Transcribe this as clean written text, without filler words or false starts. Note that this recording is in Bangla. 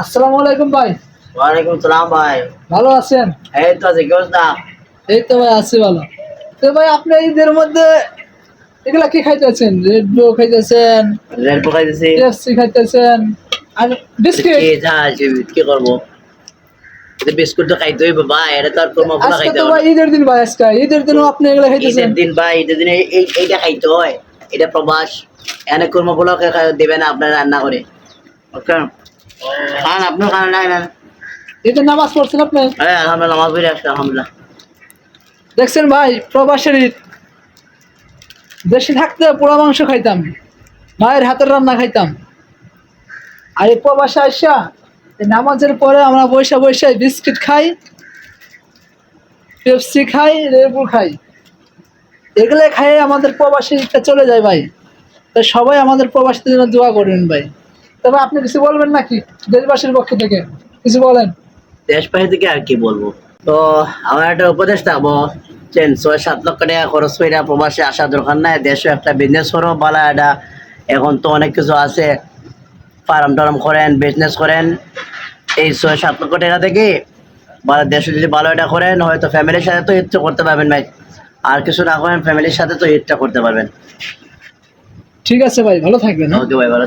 আসসালামু আলাইকুম ভাই। ওয়ালাইকুম সালাম ভাই। ভালো আছেন? এই তো আছে, কি অবস্থা? এই তো ভাই আছি ভালো। তো ভাই আপনি ঈদের মধ্যে এগুলা কি খাইতেছেন? রেড ব্লু খাইতেছেন, রেল পকাইতেছি। কেএফসি খাইতেছেন আর বিস্কিট। কি যা আছে, কি করবো? বিস্কুট তো খাইতে হইব ভাই, এটা তো আর তোমার পোলা আজকে খাইতে তো হবে ভাই না। ঈদের দিন ভাই, আজকে ঈদের দিনও আপনি এগুলা খাইতেছেন। ঈদের দিন ভাই, ঈদের দিনে এইটা খাইতে হয়। এটা প্রবাস, এনে কুরমা পোলাকে দেবে না আপনার রান্না করে। ওকে, খান, আপনিও খান না? ঈদের নামাজ পড়ছেন আপনি? হ্যাঁ আলহামদুলিল্লাহ, নামাজ পড়ে আসছি আলহামদুলিল্লাহ। দেখছেন ভাই, প্রবাসের ঈদ। দেশে থাকতে পোড়া মাংস খাইতাম, মায়ের হাতের রান্না খাইতাম। আর এই প্রবাসে আসা এই নামাজের পরে আমরা বৈশা বৈশা বিস্কিট খাই, পেপসি খাই, লেবু খাই। এগুলো খাইয়ে আমাদের প্রবাসী ঈদটা চলে যায় ভাই। তাই সবাই আমাদের প্রবাসীদের জন্য দোয়া করবেন ভাই। তবে আপনি কিছু বলবেন নাকি দেশবাসীর পক্ষ থেকে? কিছু বলেন। দেশ বাহির থেকে আর কি বলবো। তো আমার একটা উপদেশ থাকবো, 6-7 লক্ষ টাকা খরচ করে প্রবাসে আসা দরকার নাই। দেশে একটা বিজনেস করো ভালো একটা। এখন তো অনেক কিছু আছে, ফার্ম টার্ম করেন, বিজনেস করেন। এই 6-7 লক্ষ টাকা থেকে ভালো দেশে যদি ভালো এটা করেন, হয়তো ফ্যামিলির সাথে তো ঈদটা করতে পারবেন ভাই। আর কিছু না করেন, ফ্যামিলির সাথে তো ঈদটা করতে পারবেন। ঠিক আছে ভাই, ভালো থাকবেন, হ্যাঁ? ওকে ভাই, ভালো।